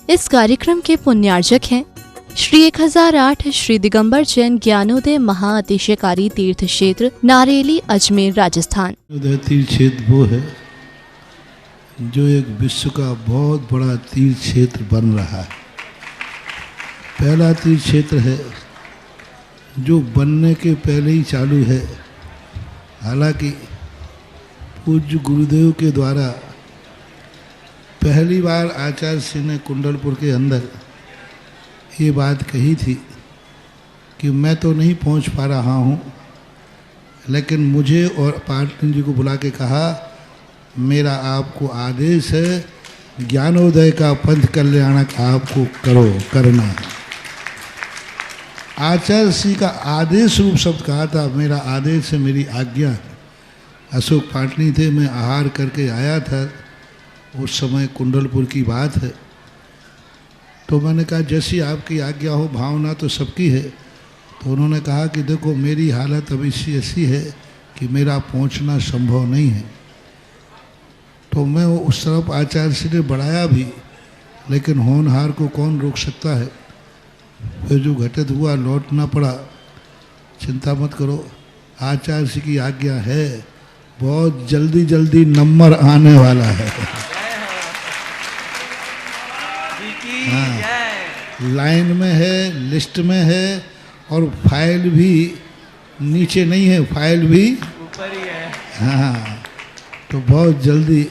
इस कार्यक्रम के पुण्यार्जक हैं श्री 1008 श्री दिगंबर जैन ज्ञानोदय महाअतिशयकारी तीर्थ क्षेत्र नारेली अजमेर राजस्थान। तीर्थ क्षेत्र वो है जो एक विश्व का बहुत बड़ा तीर्थ क्षेत्र बन रहा है। पहला तीर्थ क्षेत्र है जो बनने के पहले ही चालू है। हालांकि पूज्य गुरुदेव के द्वारा पहली बार आचार्य श्री ने कुंडलपुर के अंदर ये बात कही थी कि मैं तो नहीं पहुंच पा रहा हूं, लेकिन मुझे और पाटनी जी को बुला के कहा मेरा आपको आदेश है, ज्ञानोदय का पंथ कल्याणक आपको करना है। आचार्य श्री का आदेश रूप शब्द कहा था, मेरा आदेश है, मेरी आज्ञा है। अशोक पाटनी थे, मैं आहार करके आया था, उस समय कुंडलपुर की बात है। तो मैंने कहा जैसी आपकी आज्ञा हो, भावना तो सबकी है। तो उन्होंने कहा कि देखो मेरी हालत अभी ऐसी है कि मेरा पहुंचना संभव नहीं है। तो मैं उस तरफ आचार्य श्री ने बढ़ाया भी, लेकिन होनहार को कौन रोक सकता है। फिर जो घटित हुआ लौटना पड़ा। चिंता मत करो, आचार्य श्री की आज्ञा है, बहुत जल्दी जल्दी नंबर आने वाला है। हाँ, लाइन में है, लिस्ट में है, और फाइल भी नीचे नहीं है, फाइल भी ऊपर ही है। हाँ, तो बहुत जल्दी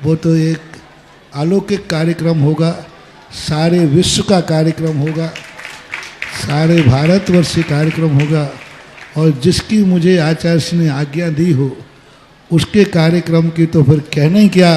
वो तो एक अलौकिक कार्यक्रम होगा, सारे विश्व का कार्यक्रम होगा, सारे भारतवर्ष का कार्यक्रम होगा। और जिसकी मुझे आचार्य ने आज्ञा दी हो उसके कार्यक्रम की तो फिर कहना ही क्या,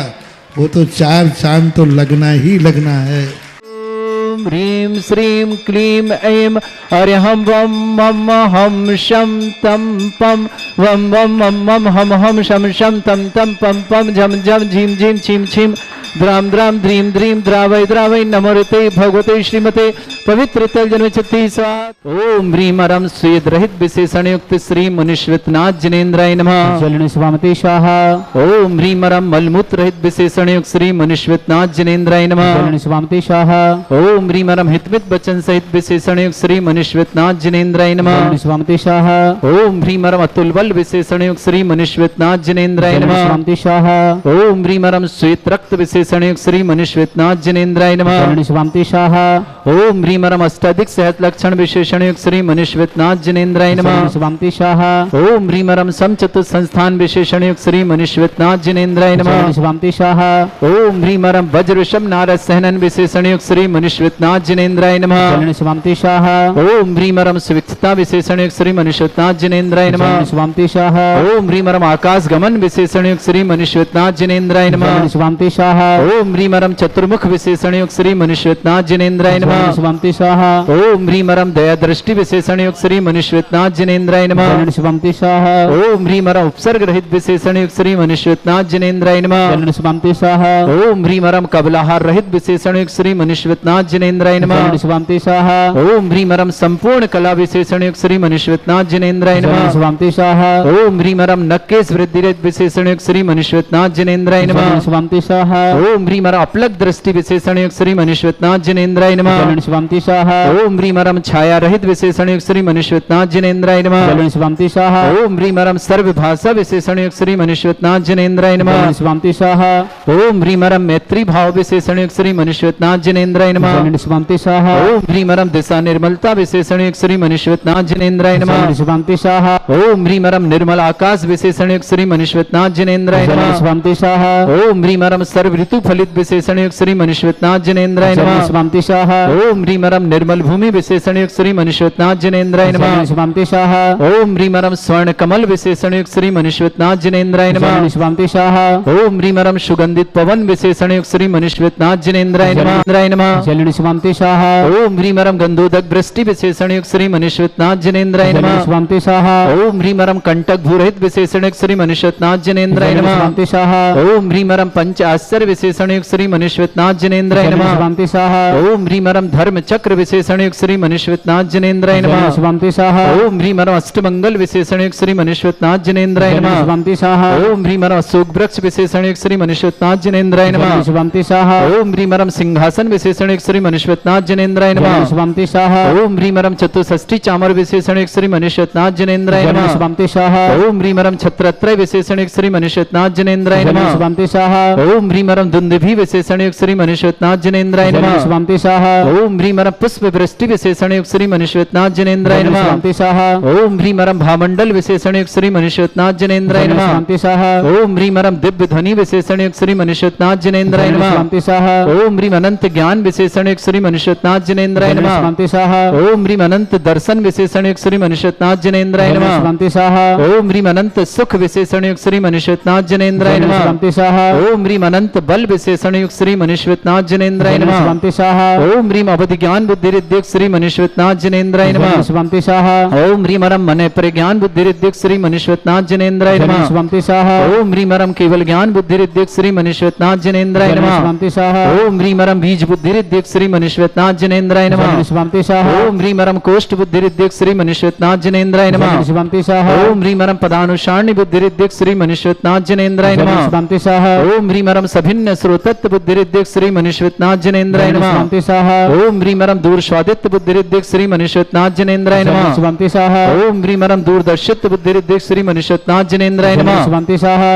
वो तो 4 चांद तो लगना ही लगना है। ओम ह्रीं श्रीं क्लीं ऐं अर्हं वं मम हम शम तम पम वम वम मम मम हम हम शम शम तम तम पम पम झम झम झीम झीम छीम छीम द्राम द्राम द्रीम द्रीम द्रावय द्रावय नमोते भगवते श्रीमते पवित्र तल जन्म चित्ती स्वाहा। ओम ह्रीं अरम स्वेद रहित विशेषण युक्त श्री मुनिश्वतनाथ जिनेन्द्राय नमः। जलन स्वामते स्वाहा। ओम ह्रीं अरम मलमूत्र रहित विशेषण युक्त श्री मुनिश्वतनाथ जिनेन्द्राय नमः। जलन स्वामते स्वाहा। ओम ह्रीं अरम हितमित वचन सहित विशेषण युक्त श्री मुनिश्वतनाथ जिनेन्द्राय नमः। जलन स्वामते स्वाहा। ओम ह्रीं अरम अतुल बल विशेषण युक्त श्री मुनिश्वतनाथ जिनेन्द्राय जलन नमः। स्वामते स्वाहा। ओम ह्रीं अरम श्वेत रक्त विशेषण युक्त श्री मुनिश्वतनाथ जिनेन्द्राय नमः। जलन स्वामते स्वाहा। ओम ह्रीं अरम अष्टाधिक सहत लक्षण विशेषण युक्त श्री मुनिश्वतनाथ जिनेन्द्राय नमः। जलन स्वामते स्वाहा। ओम ह्रीं अरम समचतुर्थ संस्थान विशेषण युक्त श्री मुनिश्वतनाथ जिनेन्द्राय नमः। जलन स्वामते स्वाहा। ओम ह्रीं अरम वज्र ऋषभ नारद सहनन विशेषण युक्त श्री मुनिश्वतनाथ जिनेन्द्राय नमः। जलन स्वामते स्वाहा। ओम ह्रीं अरम सुविक्षता विशेषण युक्त श्री मुनिश्वतनाथ जिनेन्द्राय नमः। जलन स्वामते स्वाहा। ओम ह्रीं अरम आकाश गमन विशेषण युक्त श्री मुनिश्वतनाथ जिनेन्द्राय नमः। जलन स्वामते स्वाहा। ओम ह्रीं अरम चतुर्मुख विशेषण युक्त श्री मुनिश्वतनाथ जिनेन्द्राय जलन नमः। स्वामते स्वाहा। ओम ह्रीं अरम दया दृष्टि विशेषण युक्त श्री मुनिश्वतनाथ जिनेन्द्राय नमः। जलन स्वामते स्वाहा। ओम ह्रीं अरम उपसर्ग रहित विशेषण युक्त श्री मुनिश्वतनाथ जिनेन्द्राय नमः। जलन स्वामते स्वाहा। ओम ह्रीं अरम कबलाहार रहित विशेषण युक्त श्री मुनिश्वतनाथ जिनेन्द्राय नमः। जलन स्वामते स्वाहा। ओम ह्रीं अरम संपूर्ण कला विशेषण युक्त श्री मुनिश्वतनाथ जिनेन्द्राय जलन नमः। स्वामते स्वाहा। ओम ह्रीं अरम नक्केश वृद्धि रहित विशेषण युक्त श्री मुनिश्वतनाथ जिनेन्द्राय जलन नमः। स्वामते स्वाहा। ओम ह्रीं अरम अपलक दृष्टि विशेषण युक्त श्री मुनिश्वतनाथ जिनेन्द्राय नमः। जलन स्वामते स्वाहा। ओम ह्रीं अरम छाया रहित विशेषण युक्त श्री मुनिश्वतनाथ जिनेन्द्राय नमः। जलन स्वामते स्वाहा। ओम ह्रीं अरम सर्व भाषा विशेषण युक्त श्री मुनिश्वतनाथ जिनेन्द्राय नमः। जलन स्वामते स्वाहा। ओम ह्रीं अरम मैत्री भाव विशेषण युक्त श्री मुनिश्वतनाथ जिनेन्द्राय नमः। जलन स्वामते स्वाहा। ओम ह्रीं अरम दिशा निर्मलता विशेषण युक्त श्री मुनिश्वतनाथ जिनेन्द्राय नमः। जलन स्वामते स्वाहा। ओम ह्रीं अरम निर्मल आकाश विशेषण युक्त श्री मुनिश्वतनाथ जिनेन्द्राय जलन नमः। स्वामते स्वाहा। ओम ह्रीं अरम सर्व ऋतु फलित विशेषण युक्त श्री मुनिश्वतनाथ जिनेन्द्राय जलन नमः। स्वामते स्वाहा। ओम ह्रीं अरम निर्मल भूमि विशेषण युक्त श्री मुनिश्वतनाथ जिनेन्द्राय नमः। जलन स्वामते स्वाहा। ओम ह्रीं अरम स्वर्ण कमल विशेषण युक्त श्री मुनिश्वतनाथ जिनेन्द्राय जलन नमः। स्वामते स्वाहा। ओम ह्रीं अरम सुगंधित पवन विशेषण युक्त श्री मुनिश्वतनाथ जिनेन्द्राय नमः। जलन स्वामते स्वाहा। ओम ह्रीं अरम गंधोदक वृष्टि विशेषण युक्त श्री मुनिश्वतनाथ जिनेन्द्राय जलन नमः। स्वामते स्वाहा। ओम ह्रीं अरम कंटक भूरहित विशेषण युक्त श्री मुनिश्वतनाथ जिनेन्द्राय जलन नमः। स्वामते स्वाहा। ओम ह्रीं अरम पंच आश्चर्य विशेषण युक्त श्री मुनिश्वतनाथ जिनेन्द्राय जलन नमः। स्वामते स्वाहा। ओम ह्रीं अरम धर्म चक्र विशेषण युक्त श्री मनुष्यनाथ जनेन्द्राय नमः। शिवंति स्वाहा ओम ह्रीं मरम अष्टमंगल विशेषण युक्त श्री मनुष्यनाथ जनेन्द्राय नमः। शिवंति स्वाहा ओम ह्रीं मरम अशोक वृक्ष विशेषण युक्त श्री मनुष्यनाथ जनेन्द्राय नमः। शिवंति स्वाहा ओम ह्रीं मरम सिंहासन विशेषण युक्त श्री मनुष्यनाथ जनेन्द्राय नमः। शिवंति स्वाहा ओम ह्रीं मरम चतुष्षष्ठी चामर विशेषण युक्त श्री मनुष्यनाथ जनेन्द्राय नमः। शिवंति स्वाहा ओम ह्रीं मरम छत्रत्रय विशेषण युक्त श्री मनुष्यनाथ जनेन्द्राय नमः। शिवंति स्वाहा ओम ह्रीं मरम दुंदुभि विशेषण युक्त श्री मनुष्यनाथ जनेन्द्राय नमः। शिवंति स्वाहा ओम ह्रीं मरम पुष्प वृष्टि विशेषण युक्त श्री मनुष्यनाथ जनेन्द्राय नमः। शिवंति स्वाहा ओम ह्रीं मरम भामंडल विशेषण युक्त श्री मनुष्यनाथ जनेन्द्राय नमः। शिवंति स्वाहा ओम ह्रीं मरम दिव्य ध्वनि विशेषण युक्त श्री मनुष्यनाथ जनेन्द्राय नमः। शिवंति स्वाहा ओम ह्रीं अनंत ज्ञान विशेषण युक्त श्री मनुष्यनाथ जनेन्द्राय नमः। शिवंति स्वाहा ओम ह्रीं अनंत दर्शन विशेषण युक्त श्री मनुष्यनाथ जनेन्द्राय नमः। शिवंति स्वाहा ओम ह्रीं अनंत सुख विशेषण युक्त श्री मनुष्यनाथ जनेन्द्राय नमः। शिवंति स्वाहा ओम ह्रीं अनंत बल विशेषण युक्त श्री मनुष्यनाथ जनेन्द्राय नमः। शिवंति स्वाहा ओम ह्रीं अवधि ज्ञान बुद्धि रिद्धिक श्री मनुष्यनाथ जनेन्द्राय नमः। शिवंति स्वाहा ओम ह्रीं मरम मन प्रज्ञान बुद्धि रिद्धिक श्री मनुष्यनाथ जनेन्द्राय नमः। शिवंति स्वाहा ओम ह्रीं मरम केवल ज्ञान बुद्धि रिद्धिक श्री मनुष्यनाथ जनेन्द्राय नमः। शिवंति स्वाहा ओम ह्रीं मरम बीज बुद्धि रिद्धिक श्री मनुष्यनाथ जनेन्द्राय नमः। शिवंति स्वाहा ओम ह्रीं मरम कोष्ठ बुद्धि रिद्धिक श्री मनुष्यनाथ जनेन्द्राय नमः। शिवंति स्वाहा ओम ह्रीं मरम पदानुसारणी बुद्धि रिद्धिक श्री मनुष्यनाथ जनेन्द्राय नमः। शिवंति स्वाहा ओम ह्रीं मरम सभिन्न श्रोतत्व बुद्धि रिद्धिक श्री मनुष्यनाथ जनेन्द्राय नमः। शिवंति स्वाहा ओम ह्रीं मरम दूर स्वादित्व बुद्धि रिद्धिक श्री मनुष्यनाथ जनेन्द्राय नमः। शिवंति स्वाहा ओम ह्रीं मरम दूरदर्शित्व बुद्धि रिद्धिक श्री मनुष्यनाथ जनेन्द्राय नमः। शिवंति स्वाहा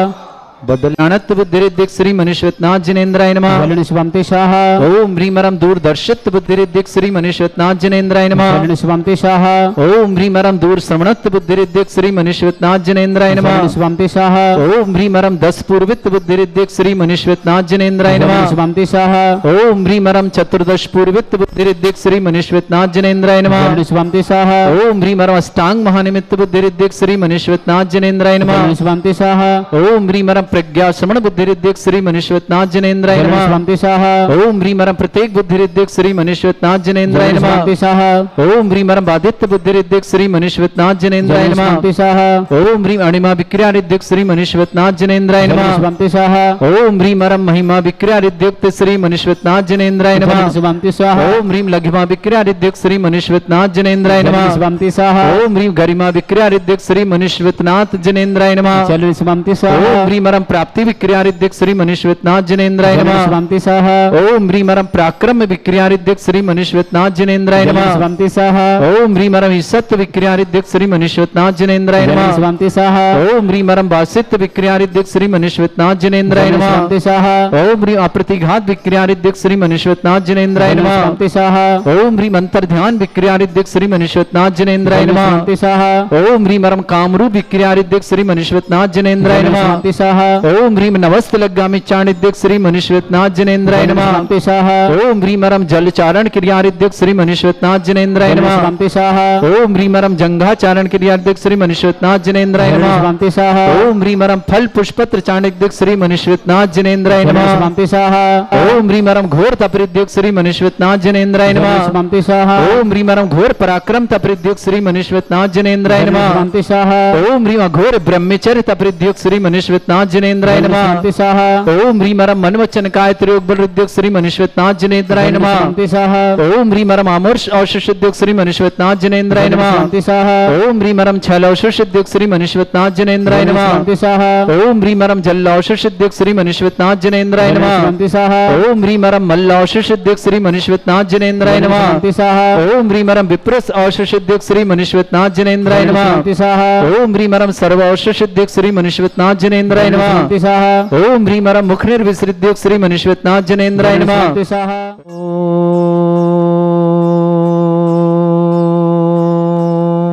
बदलानत्व बुद्धि रिद्धिक श्री मनुष्यनाथ जनेन्द्राय नमः। शिवंति स्वाहा ओम ह्रीं मरम दूरदर्शित्व बुद्धि रिद्धिक श्री मनुष्यनाथ जनेन्द्राय नमः। शिवंति स्वाहा ओम ह्रीं मरम दूर श्रवणत्व बुद्धि रिद्धिक श्री मनुष्यनाथ जनेन्द्राय नमः। शिवंति स्वाहा ओम ह्रीं मरम दस पूर्वित्व बुद्धि रिद्धिक श्री मनुष्यनाथ जनेन्द्राय नमः। शिवंति स्वाहा ओम ह्रीं मरम चतुर्दश पूर्वित्व बुद्धि रिद्धिक श्री मनुष्यनाथ जनेन्द्राय नमः। शिवंति स्वाहा ओम ह्रीं मरम अष्टांग महानिमित्त बुद्धि रिद्धिक श्री मनुष्यनाथ जनेन्द्राय नमः। शिवंति स्वाहा ओम ह्रीं मरम प्रज्ञा श्रवण बुद्धि रिद्धिक श्री मनुष्यनाथ जनेन्द्राय नमः। शिवंति स्वाहा ओम ह्रीं मरम प्रत्येक बुद्धि रिद्धिक श्री मनुष्यनाथ जनेन्द्राय नमः। शिवंति स्वाहा ओम ह्रीं मरम बाधित्य बुद्धि रिद्धिक श्री मनुष्यनाथ जनेन्द्राय नमः। शिवंति स्वाहा ओम ह्रीं अणिमा विक्रिया रिद्धिक श्री मनुष्यनाथ जनेन्द्राय नमः। शिवंति स्वाहा ओम ह्रीं मरम महिमा विक्रिया रिद्युक्त श्री मनुष्यनाथ जनेन्द्राय नमः। शिवंति स्वाहा ओम ह्रीं लघिमा विक्रिया रिद्युक्त श्री मनुष्यनाथ जनेन्द्राय नमः। शिवंति स्वाहा ओम ह्रीं गरिमा विक्रिया रिद्युक्त श्री मनुष्यनाथ जनेन्द्राय नमः। शिवंति स्वाहा ओम ह्रीं मरम प्राप्ति विक्रिया रिद्युक्त श्री मनुष्यनाथ जनेन्द्राय नमः। शिवंति स्वाहा ओम ह्रीं मरम पराक्रम विक्रिया रिद्युक्त श्री मनुष्यनाथ जनेन्द्राय नमः। शिवंति स्वाहा ओम ह्रीं मरम सत्य विक्रिया रिद्युक्त श्री मनुष्यनाथ जनेन्द्राय नमः। शिवंति स्वाहा ओम ह्रीं मरम वासित्व विक्रिया रिद्युक्त श्री मनुष्यनाथ जनेन्द्राय नमः। शिवंति स्वाहा ओम ह्रीं अप्रतिघात विक्रिया रिद्युक्त श्री मनुष्यनाथ जनेन्द्राय नमः। शिवंति स्वाहा ओम ह्रीं अंतर्ध्यान विक्रिया रिद्युक्त श्री मनुष्यनाथ जनेन्द्राय नमः। शिवंति स्वाहा ओम ह्रीं मरम कामरूप विक्रिया रिद्युक्त श्री मनुष्यनाथ जनेन्द्राय नमः। शिवंति स्वाहा ओम ह्रीं नवस्त लग्गामि चाणिद्युक्त श्री मनुष्यनाथ जनेन्द्राय नमः। शिवंति स्वाहा ओम ह्रीं मरम जलचारण क्रिया रिद्युक्त श्री मनुष्यनाथ जनेन्द्राय नमः। शिवंति स्वाहा ओम ह्रीं मरम जंघाचारण क्रिया रिद्युक्त श्री मनुष्यनाथ जनेन्द्राय नमः। शिवंति स्वाहा ओम ह्रीं मरम फल पुष्पत्र चाणिद्युक्त श्री मनुष्यनाथ जनेन्द्राय नमः। शिवंति स्वाहा ओम ह्रीं मरम घोर तपरिद्युक्त श्री मनुष्यनाथ जनेन्द्राय नमः। शिवंति स्वाहा ओम ह्रीं मरम घोर पराक्रम तपरिद्युक्त श्री मनुष्यनाथ जनेन्द्राय नमः। शिवंति स्वाहा ओम ह्रीं अघोर ब्रह्मचर्य तपरिद्युक्त श्री मनुष्यनाथ जनेन्द्राय नमः। शिवंति स्वाहा ओम ह्रीं मरम मन वचन काय त्रयोग बल रिद्युक्त श्री मनुष्यनाथ जनेन्द्राय नमः। शिवंति स्वाहा ओम ह्रीं मरम आमोर्ष औषध रिद्युक्त श्री मनुष्यनाथ जनेन्द्राय नमः। शिवंति स्वाहा ओम ह्रीं मरम छल औषध रिद्युक्त श्री मनुष्यनाथ जनेन्द्राय नमः। शिवंति स्वाहा ओम ह्रीं मरम जल औषध रिद्युक्त श्री मनुष्यनाथ जनेन्द्राय नमः। शिवंति स्वाहा ओम ह्रीं मरम मल्ल औषध रिद्युक्त श्री मनुष्यनाथ जनेन्द्राय नमः। शिवंति स्वाहा ओम ह्रीं मरम विप्रस औषध रिद्युक्त श्री मनुष्यनाथ जनेन्द्राय नमः। शिवंति स्वाहा ओम ह्रीं मरम सर्व औषध रिद्युक्त श्री मनुष्यनाथ जनेन्द्राय नमः। शिवंति स्वाहा ओम ह्रीं मरम मुख निर्विसृद्युक्त श्री मनुष्यनाथ जनेन्द्राय नमः। शिवंति स्वाहा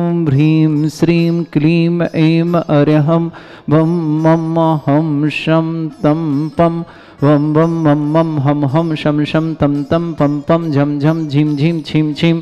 ओम ह्रीं श्रीं क्लीं ऐं अर्हं वं मम हं शं तं पं वं वं मं मं हं हं शं शं तं तं पं पं झं झं झीं झीं छीं छीं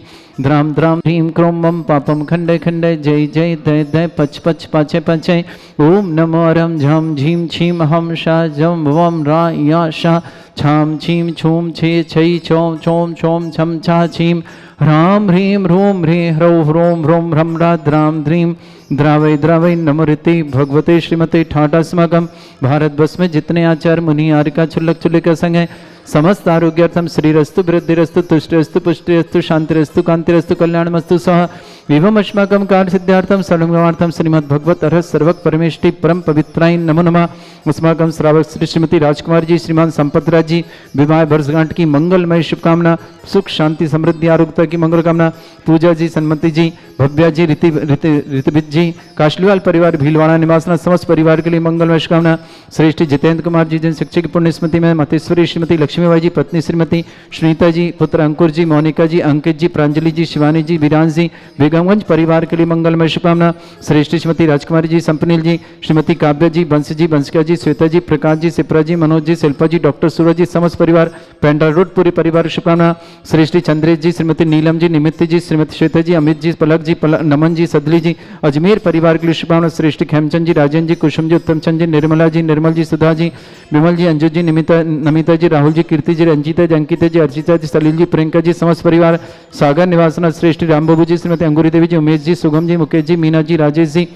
द्रां द्रां ह्रीं क्रों मं पापं खण्डे खण्डे जय जय दय दय पच पच पाचे पाचे ओम नमो रं झं झीं छीं हं शा जं वं रा या शा छां छीं छूं छे छै छौं छौं छौं छं छा छीं ह्रां ह्रीं ह्रूं ह्रीं ह्रौं ह्रों ह्रों ह्रं रा द्रां द्रीं द्रावै द्रावै नमोरिति भगवते श्रीमते ठाटा अस्माकं भारतवर्ष में जितने आचार्य मुनि आर्यका छुल्लक चुल्लिका संघ हैं समस्त आरोग्यार्थम श्रीरस्तु वृद्धिरस्तु तुष्टिरस्तु पुष्टिरस्तु शांतिरस्तु कांतिरस्तु कल्याणमस्तु सह एवं अस्माकं कार्य सिद्धार्थम सर्वमार्थम श्रीमद् भगवत अर्हत सर्वक परमेष्टि परम पवित्राय नमो नमः। अस्माकं श्रावक श्री श्रीमती राजकुमार जी श्रीमान संपतराज जी विवाह वर्षगांठ की मंगलमय शुभकामना, सुख शांति समृद्धि आरोग्यता की मंगल कामना। पूजा जी, सन्मति जी, भव्या जी, ऋतुविद जी, काशलीवाल परिवार भीलवाड़ा निवासना समस्त परिवार के लिए मंगलमय शुभकामना। श्रेष्ठ जितेंद्र कुमार जी जन शिक्षक की पुण्य स्मृति में मातेश्वरी श्रीमती लक्ष्मीबाई जी, पत्नी श्रीमती श्रीता जी, पुत्र अंकुर जी, मोनिका जी, अंकित जी, प्रांजलि जी, शिवानी जी, विरांश जी, बेगमगंज परिवार के लिए मंगलमय शुभकामना। श्रेष्ठ श्रीमती राजकुमारी जी, संपनील जी, श्रीमती काव्या जी, बंश जी, बंशिका जी, श्वेता जी, प्रकाश जी, सिप्रा जी, मनोज जी, शिल्पा जी, डॉक्टर सूरज जी, समस्त परिवार पेंड्रा रोड पूरे परिवार शुभकामना। श्रेष्ठ चंद्रेश जी, श्रीमती नीलम जी, निमित्त जी, श्रीमती श्वेता जी, अमित जी, पलक जी, नमन जी, सदली जी, अजमेर परिवार के लिए शुभकामना। श्रेष्ठ खेमचंद जी, राजेंद्र जी, कुसुम जी, उत्तमचंद जी, निर्मला जी, निर्मल जी, सुधा जी, विमल जी, अंजू जी, नमिता जी, राहुल जी, कीर्ति जी, रंजीता जी, अंकिता जी, अर्चिता जी, सलील जी, प्रियंका जी, समस्त परिवार सागर निवासना। श्रेष्ठ रामबाबू जी, श्रीमती अंगूरी देवी जी, उमेश जी, सुगम जी, मुकेश जी, मीना जी, राजेश जी,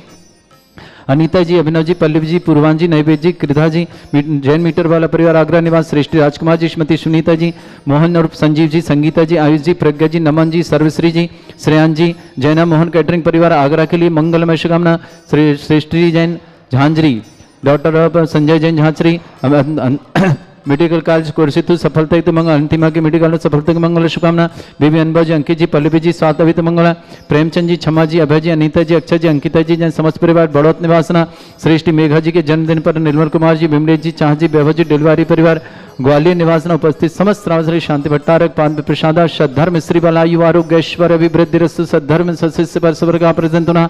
अनीता जी, अभिनव जी, पल्लवी जी, पूर्वान जी, नैवेद जी, कृधा जी, जैन मीटर वाला परिवार आगरा निवास। श्रेष्ठ राजकुमार जी, श्रीमती सुनीता जी, मोहन और संजीव जी, संगीता जी, आयुष जी, प्रज्ञा जी, नमन जी, सर्वश्री जी, श्रेयान जी, जैना मोहन कैटरिंग परिवार आगरा के लिए मंगलमय शुभकामना। Shreshth Jain Jhanjhari, doctor of Sanjay Jain Jhanjhari, medical college कोर्सितु सफलता हेतु मंगल, अंतिमा की मेडिकल सफलता की मंगल शुभकामना। बेबी अनबा जी, अंकित जी, पल्लवी जी, स्वातवित मंगल, प्रेमचंद जी, क्षमा जी, अभय जी, अनीता जी, अक्षय जी, अंकिता जी, जन समस्त परिवार बड़ौत निवासना। श्रेष्ठ मेघा जी के जन्मदिन पर निर्मल कुमार जी, बिमलेश जी, चाह जी, वैभव जी, डिलवारी परिवार ग्वालियर निवासना उपस्थित समस्त श्रावण शांति भट्टारक पाद प्रसादा सद्धर्म श्री बलायु आरोग्य ऐश्वर्य अभिवृद्धि रस्तु सद्धर्म सशिष्य पर स्वर्गा प्रजंतुना।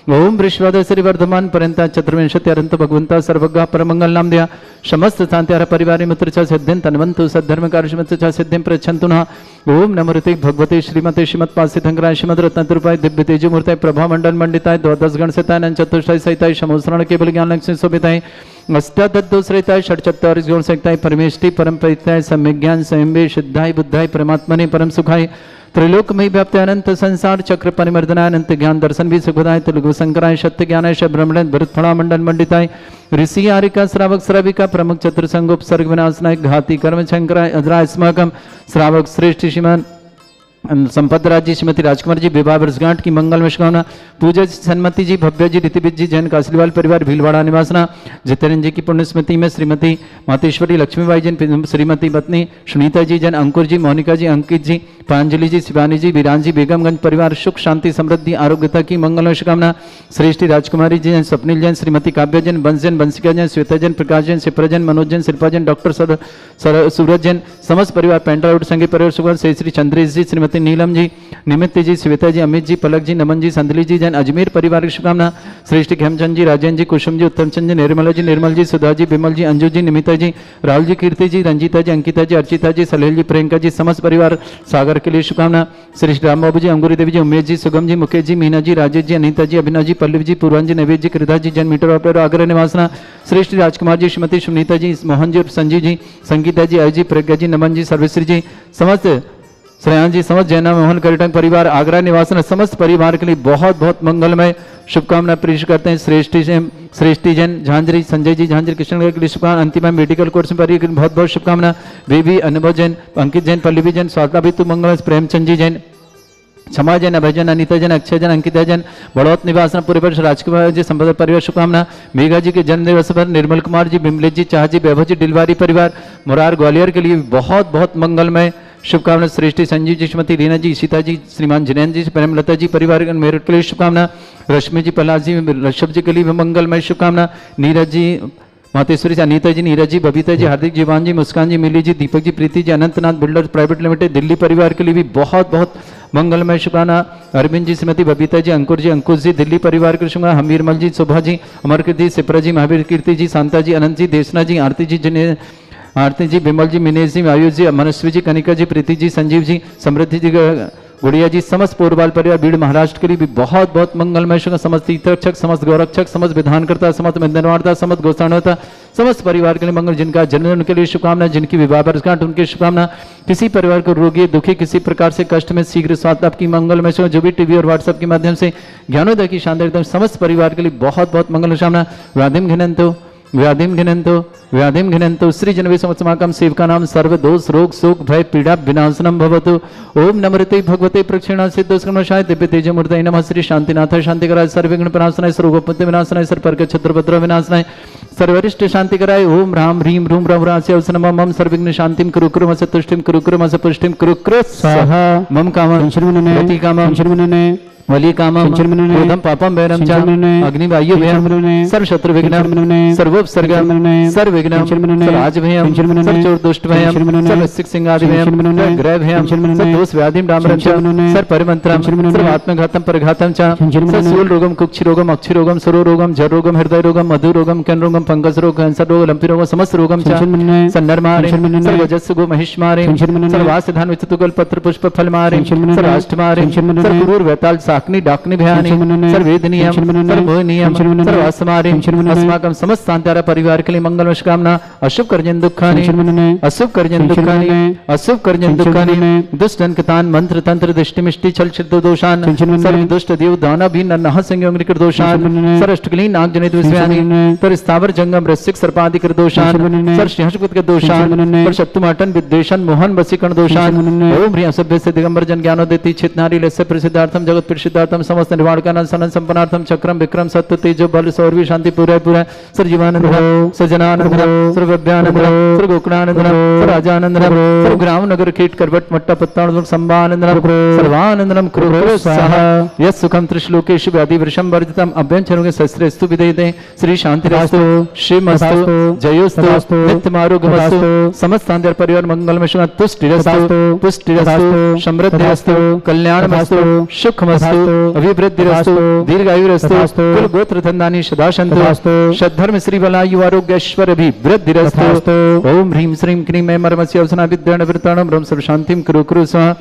ओम विश्वाद श्री वर्धमान पर्यंत चतुर्विंशति अरंत भगवंता सर्वज्ञ परमंगल नाम दिया समस्त शांति परिवार मित्र च सिद्धिं तन्वन्तु सद्धर्म कार्य च सिद्धिं प्रच्छन्तु नः। ओम नमोते भगवते श्रीमते श्रीमत्पाद सिद्धंकराय श्रीमद रत्नतुपाय दिव्य तेजोमूर्ताय प्रभा मंडल मंडिताय द्वादश गण सहिताय नन चतुष्टय सहिताय समोसरण केवल ज्ञान लक्ष्मी शोभिताय अष्टादशरहिताय षट्चत्वारिश गुण सहिताय परमेष्टि परम परिताय सम्यक ज्ञान संयमे सिद्धाय बुद्धाय परमात्मने परम सुखाय त्रैलोकमयी व्याप्त अनंत संसार चक्र परिमर्दनाय अनंत ज्ञान दर्शन भी सुखदाय तेलुगु शंकराय सत्य ज्ञानाय ब्रह्मण भरतफणा मंडल मंडिताय ऋषि आरिका श्रावक श्राविका प्रमुख चतुर्संगोप सर्ग विनाशनाय घाती कर्म शंकराय अजराय अस्माकम श्रावक श्रेष्ठ श्रीमान संपतराज जी, श्रीमती राजकुमार जी, विवाह वर्षगांठ की मंगलमय शुभकामना। पूजा जी, सन्मति जी, भव्या जी, ऋतिविद जी, जैन कासलीवाल परिवार भीलवाड़ा निवासना। जितेंद्र जी की पुण्य स्मृति में श्रीमती मातेश्वरी लक्ष्मीबाई जैन, श्रीमती पत्नी सुनीता जी जैन, अंकुर जी, मोनिका जी, अंकित जी, प्रांजलि जी, शिवानी जी, वीरान जी, बेगमगंज परिवार सुख शांति समृद्धि आरोग्यता की मंगलमय शुभकामना। श्रेष्ठ राजकुमारी जी जैन, स्वप्निल जैन, श्रीमती काव्या जैन, बंश जैन, बंशिका जैन, श्वेता जैन, प्रकाश जैन, शिप्रा जैन, मनोज जैन, शिल्पा जैन, डॉक्टर सूरज जैन, समस्त परिवार पेंड्रा रोड संगीत परिवार सुख। श्री चंद्रेश जी, श्रीमती नीलम जी, निमित्त जी, श्वेता जी, अमित जी, पलक जी, नमन जी, संदली जी जैन, अजमेर परिवार की शुभकामना। श्रेष्ठ खेमचंद जी, राजेंद्र जी, कुसुम जी, उत्तमचंद जी, निर्मल जी, सुधा जी, विमल जी, अंजू जी, निमिता जी, राहुल जी, कीर्ति जी, रंजीता जी, अंकिता जी, अर्चिता जी, सलेल जी, प्रियंका जी, समस्त परिवार सागर के लिए शुभकामना। श्रेष्ठ राम बाबू जी, अंगूरी देवी जी, उमेश जी, सुगम जी, मुकेश जी, मीना जी, राजेश जी, अनीता जी, अभिनव जी, पल्लवी जी, पूर्वान जी, नैवेद जी, कृदा जी, जन मीटर ऑपरेटर आगरा निवासना। श्रेष्ठ राजकुमार जी, श्रीमती सुनीता जी, मोहन जी, संजीव जी, संगीता जी, अय जी, प्रज्ञा जी, नमन जी, सर्वश्री जी, समस्त श्रेयान जी, समस्त जैना मोहन करिटंग परिवार आगरा निवासन समस्त परिवार के लिए बहुत बहुत मंगलमय शुभकामना पेश करते हैं। श्रेष्ठी जैन झांझरी, संजय जी झांझरी, कृष्णगढ़ के लिए शुभकामना। अंतिम मेडिकल कोर्स में बहुत बहुत शुभकामना। बेबी अनुभव जैन, अंकित जैन, पल्लवी जैन, स्वाता भी मंगल, प्रेमचंद जी जैन, क्षमा जैन, अभय जैन, अनीता जैन, अक्षय जैन, अंकिता जैन, बड़ौत निवासन पूरे वर्ष राजकुमार जी संपदा परिवार शुभकामना। मेघा जी के जन्म दिवस पर निर्मल कुमार जी, बिमलेश जी, चाह जी, वैभव जी, डिलवारी परिवार मुरार ग्वालियर के लिए बहुत बहुत मंगलमय शुभकामना। श्रेष्ठी संजीव जी, श्रीमती रीना जी, सीता जी, श्रीमान जिनेन्द्र जी, प्रेमलता जी परिवार मेरठ के लिए शुभकामना। रश्मि जी, पलाश जी, ऋषभ जी के लिए मंगलमय शुभकामना। Neeraj ji, Mateshwari ji, Anita ji, Neeraj ji, Babita ji, Hardik, Jeevan ji, Muskan ji, Mili ji, Deepak ji, Preeti ji, Anantnath builders private limited Delhi परिवार के लिए भी बहुत बहुत मंगलमय शुभकामना। अरविंद जी, श्रीमती बबीता जी, अंकुर जी, अंकुश जी, दिल्ली परिवार के शुभकामना। हमीरमल जी, शोभा जी, अमरकीर्ति जी, सिप्रा जी, महावीर कीर्ति जी, शांता जी, अनंत जी, देशना जी, आरती जी, विमल जी, मिनेश जी, आयुष जी, मनस्वी जी, कनिका जी, प्रीति जी, संजीव जी, समृद्धि जी, गुड़िया जी, समस्त पोरबाल परिवार भीड़ महाराष्ट्र के लिए भी बहुत बहुत मंगलमय शुभ। समस्त तीर्थरक्षक, समस्त गौरक्षक, समस्त विधानकर्ता, समस्त मिंदनवार्ता, समस्त गोसाणता, समस्त परिवार के लिए मंगल। जिनका जन्म उनके लिए शुभकामना, जिनकी विवाह वर्षगांठ उनकी शुभकामना। किसी परिवार को रोगी दुखी किसी प्रकार से कष्ट में शीघ्र स्वास्थ्य आपकी मंगलमय शुभ। जो भी टीवी और व्हाट्सएप के माध्यम से ज्ञानोदय की शानदार समस्त परिवार के लिए बहुत बहुत मंगल शुभकामना। वादिम घिनंतो व्याधिम घिनंतो श्री जनवे समस्माकं सेवका नाम सर्व दोष रोग शोक भय पीड़ा विनाशनम भवतु। ओम नमृते भगवते प्रक्षिणा सिद्धस्कर्मशाय दिव्य तेज मूर्तये नमः। श्री शांतिनाथाय शांतिकराय सर्वविघ्न विनाशनाय सर्वोपत्ति विनाशनाय सर्वपर्क छत्रपत्र विनाशनाय सर्वरिष्ट शांतिकराय ओम राम ह्रीम रूम रम रास्य नमः। मम सर्वविघ्न शांतिम कुरु कुरु मस तुष्टिम कुरु कुरु मस पुष्टिम कुरु कुरु स्वाहा। मम कामं प्रति कामं वली कामं क्रोधं पापं वैरं च अग्निवायु भयं सर्व शत्रु विघ्नं सर्वोपसर्गं सर्वविघ्नं सर्वराज भयं सर्वचोर दुष्ट भयं सर्वसिक सिंहादि भयं ग्रह भयं सर्वदोष व्याधिं डामरं च सर्वपरिमन्त्रं सर्वात्मघातं परघातं च सर्वशूल रोगं कुक्षि रोगं अक्षि रोगं सरो रोगं जर रोगं हृदय रोगं मधु रोगं कैन रोगं फंगस रोग कैंसर रोग लंपी रोग समस्त रोगं च सन्नरमारे सर्वजस्सु गो महिष्मारे सर्वासिधान विचतुगल पत्र पुष्प फलमारे सर्वाष्टमारे सर्वगुरुर वैताल अग्नि डाकनि भयानि सर्वेदनीयं सर्वोनियं सर्वास्मारे अस्माकं समस्त शांतारा परिवार के लिए मंगल कामना। अशुभ कर्जन दुखानि अशुभ कर्जन दुखानि अशुभ कर्जन दुखानि दुष्ट अंकतान मंत्र तंत्र दृष्टि मिष्टि छल छिद्र दोषान सर्व दुष्ट देव दाना भी नन्ह संयोग निकृत दोषान सरष्टकली नाग जनित विषयानि तर स्थावर जंगम रसिक सर्पादि कृत दोषान सर सिंहस्कृत के दोषान पर शत्रुमाटन विद्वेषण मोहन वसीकरण दोषान ओम ह्रीं असभ्य से दिगंबर जन ज्ञानोदेति चितनारी लस्य प्रसिद्धार्थम जगत प्रसिद्धार्थम समस्त निर्वाणकानंद सनन संपन्नार्थम चक्रम विक्रम सत्य तेजो बल सौरवी शांति पूरा पूरा सर जीवानंद सजनानंद सर्वव्यानंद सर्वगोकणानंद सर्वराजानंद सर्वग्राम नगर कीट करवट मट्टा पत्ताण संभानंद सर्वानंदनम कुरु स्वाहा। यस् सुखम त्रिश्लोकेषु व्याधि वृषम वर्जितम अभ्यंचरों के शस्त्रेस्तु विदयते श्री शांतिरास्तु श्रीमस्तु जयोस्तु नित्यमारोग्यमस्तु समस्त आंतर परिवार मंगलमय शुभ तुष्टिरस्तु पुष्टिरस्तु समृद्धिरस्तु कल्याणमस्तु सुखमस्तु अभिवृद्धिरस्तु दीर्घायुरस्तु कुल गोत्र धन्दानि सदा सन्तु सद्धर्म श्री बलायु आरोग्य ऐश्वर्य अभिवृद्धिरस्तु। ओम ह्रीं श्रीं क्रीं ऐं मर्मस्य अवसना विद्याण वृताणं ब्रह्म सर्व शांतिं कुरु कुरु स्वाहा।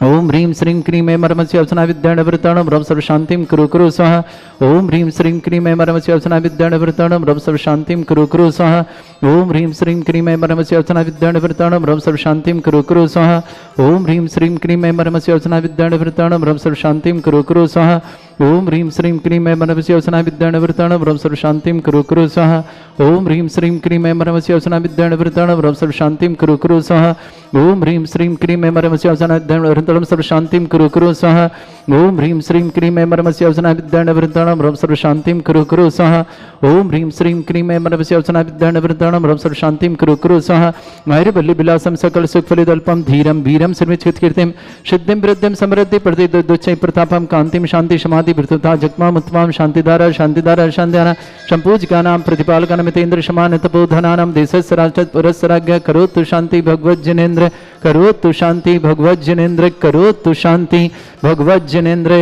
ओम ह्रीं श्रीं क्रीं ऐं मर्मस्य अवसना विद्याण वृताणं ब्रह्म सर्व शांतिं कुरु कुरु स्वाहा। ओम ह्रीं श्रीं क्रीं ऐं मर्मस्य अवसना विद्याण वृताणं ब्रह्म सर्व शांतिं कुरु कुरु स्वाहा। ओम ह्रीं श्रीं क्रीं ऐं मर्मस्य अवसना विद्याण वृताणं ब्रह्म सर्व शांतिं कुरु कुरु स्वाहा। ओम ह्रीं श्रीं क्रीं ऐं मर्मस्य अवसना विद्याण वृताणं ब्रह्म सर्व शांतिं कुरु कुरु स्वाहा। ओम ह्रीं श्रीं क्रीं ऐं मर्मस्य अवसना विद्याण वृताणं ब्रह्म सर्व शांतिं कुरु कुरु स्वाहा। ओम ह्रीं श्रीं क्रीं ऐं मर्मस्य अवसना विद्याण वृताणं ब्रह्म सर्व शांतिं कुरु कुरु स्वाहा। ओम ह्रीं श्रीं क्रीं ऐं मर्मस्य अवसना विद्याण वृताणं सर्व शांतिं कुरु कुरु स्वाहा। ओम ह्रीं श्रीं क्रीं ऐं मर्मस्य अवसना विद्याण वृताणं ब्रह्म सर्व शांतिं कुरु कुरु स्वाहा। ओम ह्रीं श्रीं क्रीं ऐं मर्मस्य अवसना विद्याण वृताणं ब्रह्म सर्व शांतिं कुरु कुरु स्वाहा। मैरवल्ली विलासं सकल सुखफलिदल्पं धीरं वीरं सर्वचित् कीर्तिं सिद्धिं वृद्धिं समृद्धि प्रतिदुच्चै प्रतापं कांतिं शांति समाधि वृद्धता जगमां उत्तमां शांतिधारा शांतिधारा शांतिधारा संपूजकानां प्रतिपालकानां मितेन्द्र समान तपोधनानां देशस्य राष्ट्रस्य पुरस्सराज्ञ करोतु शांति भगवज्जनेन्द्र करोतु शांति भगवज्जनेन्द्र करोतु शांति भगवज्जनेन्द्र।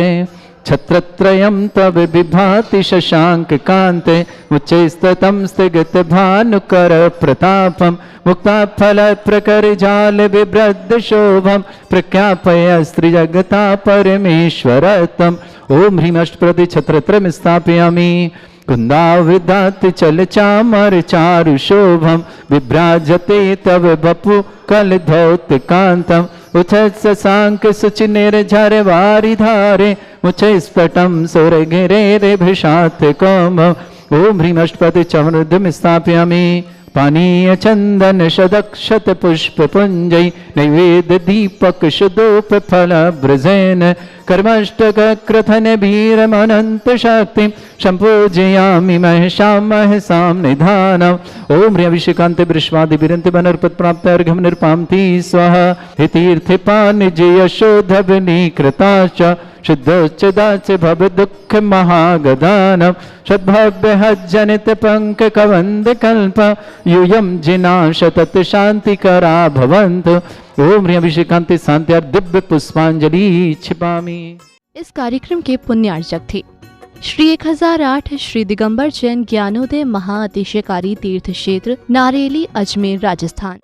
छत्रत्रयं तव विभाति शशांक कांते उच्चैस्ततं स्थिगत भानुकर प्रतापं मुक्ताफल प्रकर जाल विभ्रद शोभं प्रख्यापय स्त्रिजगता परमेश्वरतम्। ओम ह्रीं अष्टप्रति छत्रत्रयं स्थापयामि कुन्दावृदाति चल चामर चारु शोभम विभ्राजते तव बपु कल धौत कांतम उच्च सांक सुचिनेर झर वारी धारे मुच्च स्फटम सुर गिरे रे भिषात कोम। ओम ह्रीं अष्टपति चमरुद्ध स्थापयामि पानीय चंदन शदक्षत पुष्प पुंजय नैवेद्य दीपक शुदोप फल ब्रजेन कर्मष्टक क्रथन भीरम अनंत शक्ति संपूजयामि महसां महसां निधानम्। ओम ह्रीं अभिषेकांते वृष्वादि विरंति वनर्पत प्राप्त अर्घ्यं निर्पाम्ति स्वाहा। हितीर्थे पानिजय शोधवनी कृताश्च शुद्धोच्चदाच भव दुःख महागदानम् सद्भव्य हज्जनित पंक कवंद कल्प यूयं जिना शतत शांतिकरा भवन्तु। ओम ह्रीं अभिषेकांते शांत्यार दिव्य पुष्पांजलि क्षिपामि। इस कार्यक्रम के पुण्यार्चक थे श्री 1008 श्री दिगंबर जैन ज्ञानोदय महाअतिशयकारी तीर्थ क्षेत्र नारेली अजमेर राजस्थान।